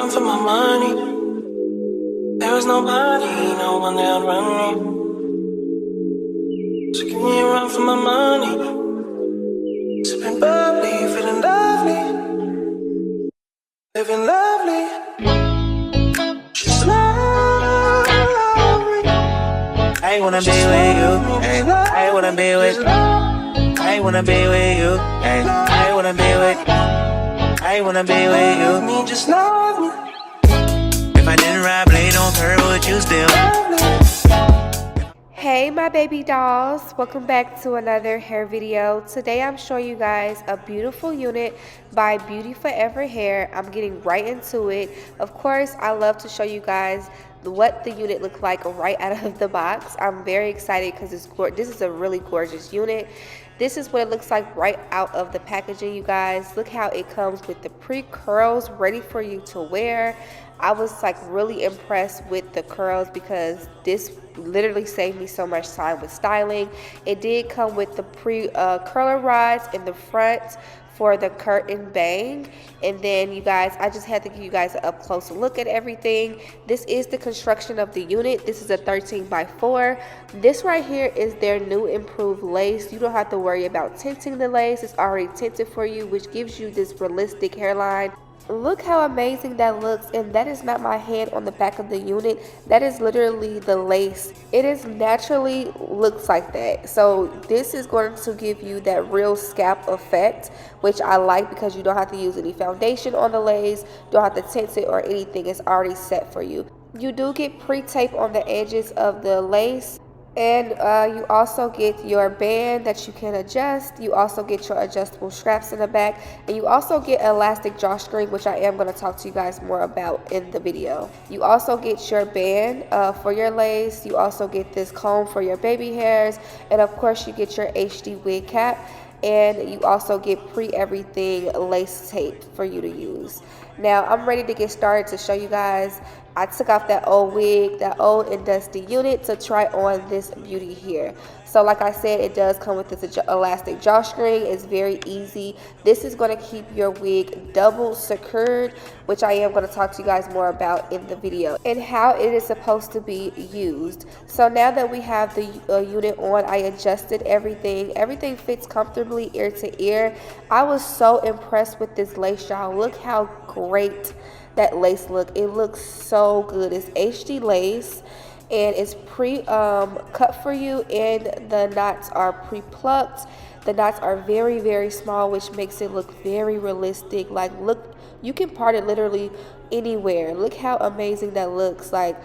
run for my money. There is nobody, no one that run me. So give me a run for my money. Sipping bubbly, feeling lovely, living lovely. She's lovely. I wanna be with you. Ay, I wanna be with. I wanna be with you. Ay, I wanna be with. I wanna be with you. Me, just love me. If I didn't ride blade on curve, would you still? Hey my baby dolls, welcome back to another hair video. Today I'm showing you guys a beautiful unit by Beautyforever hair. I'm getting right into it. Of course, I love to show you guys what the unit looked like right out of the box. I'm very excited because this is a really gorgeous unit. This is what it looks like right out of the packaging, you guys. Look how it comes with the pre-curls ready for you to wear. I was like really impressed with the curls because this literally saved me so much time with styling. It did come with the curler rods in the front for the curtain bang, and then you guys, I just had to give you guys an up close look at everything. This is the construction of the unit. This is a 13x4. This right here is their new improved lace. You don't have to worry about tinting the lace. It's already tinted for you, which gives you this realistic hairline. Look how amazing that looks, and that is not my hand on the back of the unit. That is literally the lace. It is naturally looks like that. So this is going to give you that real scalp effect, which I like because you don't have to use any foundation on the lace, don't have to tint it or anything. It's already set for you. You do get pre-tape on the edges of the lace. And you also get your band that you can adjust. You also get your adjustable straps in the back. And you also get elastic drawstring, which I am going to talk to you guys more about in the video. You also get your band for your lace. You also get this comb for your baby hairs. And of course, you get your HD wig cap. And you also get pre-everything lace tape for you to use. Now, I'm ready to get started to show you guys. I took off that old wig, that old and dusty unit to try on this beauty here. So like I said, it does come with this elastic drawstring. It's very easy. This is going to keep your wig double secured, which I am going to talk to you guys more about in the video, and how it is supposed to be used. So now that we have the unit on, I adjusted everything. Everything fits comfortably ear to ear. I was so impressed with this lace, y'all. Look how great that lace look. It looks so good. It's HD lace, and it's cut for you, and the knots are pre-plucked. The knots are very, very small, which makes it look very realistic. Like, look, you can part it literally anywhere. Look how amazing that looks. Like,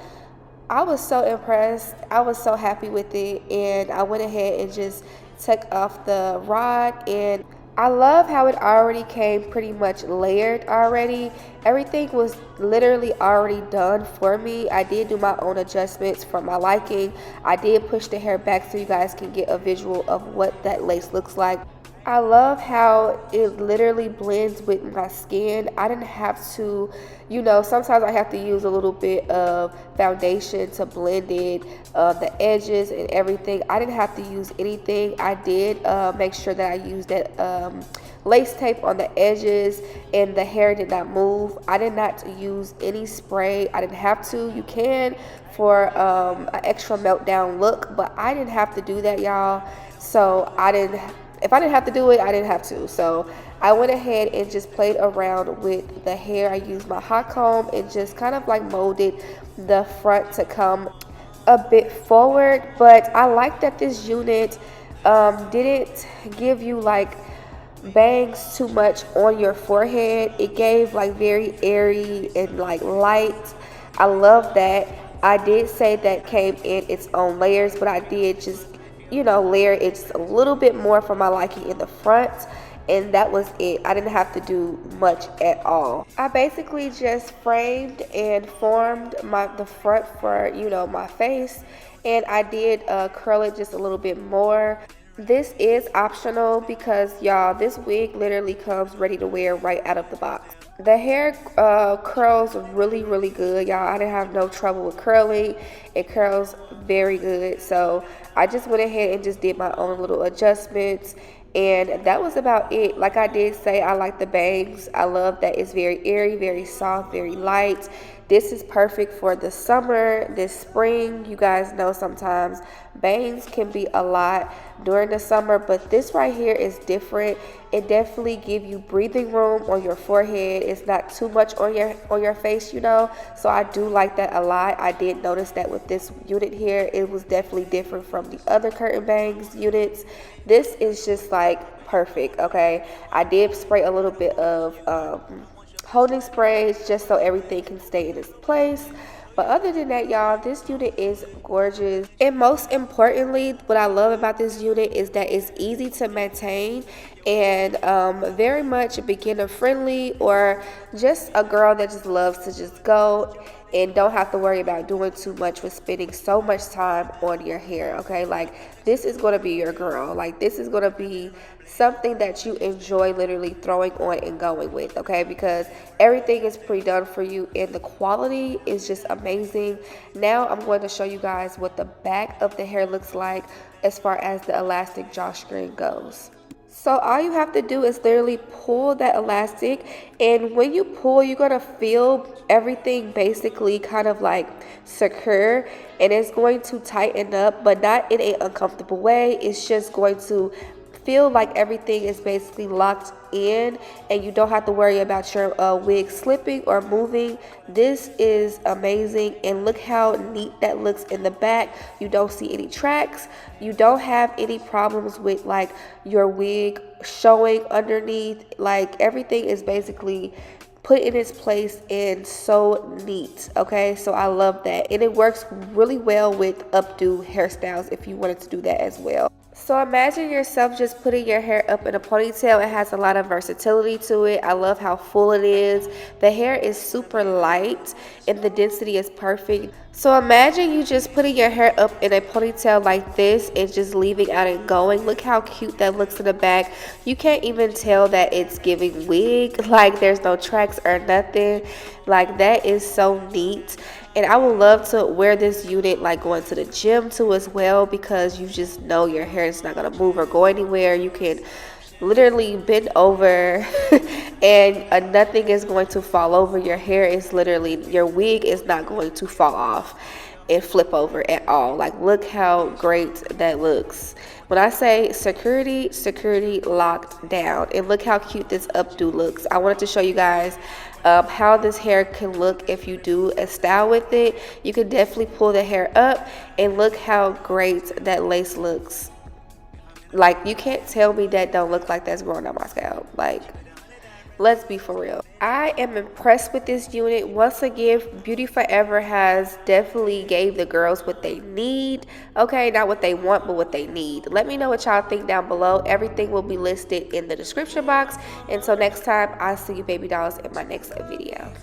I was so impressed. I was so happy with it, and I went ahead and just took off the rod, and I love how it already came pretty much layered already. Everything was literally already done for me. I did do my own adjustments for my liking. I did push the hair back so you guys can get a visual of what that lace looks like. I love how it literally blends with my skin. I didn't have to, you know, sometimes I have to use a little bit of foundation to blend it, the edges and everything. I didn't have to use anything. I did make sure that I used that lace tape on the edges, and the hair did not move. I did not use any spray. I didn't have to. You can for an extra meltdown look, but I didn't have to do that, y'all. So if I didn't have to do it, I didn't have to. So I went ahead and just played around with the hair. I used my hot comb and just kind of like molded the front to come a bit forward. But I like that this unit didn't give you like bangs too much on your forehead. It gave like very airy and like light. I love that. I did say that came in its own layers, but I did just, you know, layer it just a little bit more for my liking in the front, and that was it. I didn't have to do much at all. I basically just framed and formed the front for, you know, my face, and I did curl it just a little bit more. This is optional because, y'all, this wig literally comes ready to wear right out of the box. The hair curls really, really good, y'all. I didn't have no trouble with curling. It curls very good. So I just went ahead and just did my own little adjustments, And that was about it. Like I did say, I like the bangs. I love that it's very airy, very soft, very light. This is perfect for the summer, this spring. You guys know sometimes bangs can be a lot during the summer, but this right here is different. It definitely give you breathing room on your forehead. It's not too much on your face, you know. So I do like that a lot. I did notice that with this unit here, it was definitely different from the other curtain bangs units. This is just like perfect. Okay, I did spray a little bit of holding sprays just so everything can stay in its place. But other than that, y'all, this unit is gorgeous. And most importantly, what I love about this unit is that it's easy to maintain and very much beginner friendly, or just a girl that just loves to just go and don't have to worry about doing too much with spending so much time on your hair. Okay, like this is going to be your girl. Like this is going to be something that you enjoy literally throwing on and going with. Okay, because everything is pre-done for you and the quality is just amazing. Now I'm going to show you guys what the back of the hair looks like as far as the elastic drawstring goes. So all you have to do is literally pull that elastic, and when you pull, you're gonna feel everything basically kind of like secure, and it's going to tighten up, but not in an uncomfortable way. It's just going to feel like everything is basically locked in, and you don't have to worry about your wig slipping or moving. This is amazing, and look how neat that looks in the back. You don't see any tracks. You don't have any problems with like your wig showing underneath. Like everything is basically put in its place and so neat. Okay, so I love that, and it works really well with updo hairstyles if you wanted to do that as well. So imagine yourself just putting your hair up in a ponytail. It has a lot of versatility to it. I love how full it is. The hair is super light and the density is perfect. So imagine you just putting your hair up in a ponytail like this and just leaving out and going. Look how cute that looks in the back. You can't even tell that it's giving wig. Like there's no tracks or nothing. Like that is so neat. And I would love to wear this unit like going to the gym too as well, because you just know your hair is not going to move or go anywhere. You can literally bend over and nothing is going to fall over. Your hair is literally, your wig is not going to fall off and flip over at all. Like look how great that looks. When I say security locked down. And look how cute this updo looks. I wanted to show you guys how this hair can look if you do a style with it. You can definitely pull the hair up, and look how great that lace looks. Like you can't tell me that don't look like that's growing on my scalp. Like let's be for real. I am impressed with this unit. Once again, Beautyforever has definitely gave the girls what they need. Okay, not what they want, but what they need. Let me know what y'all think down below. Everything will be listed in the description box. Until next time, I'll see you baby dolls in my next video.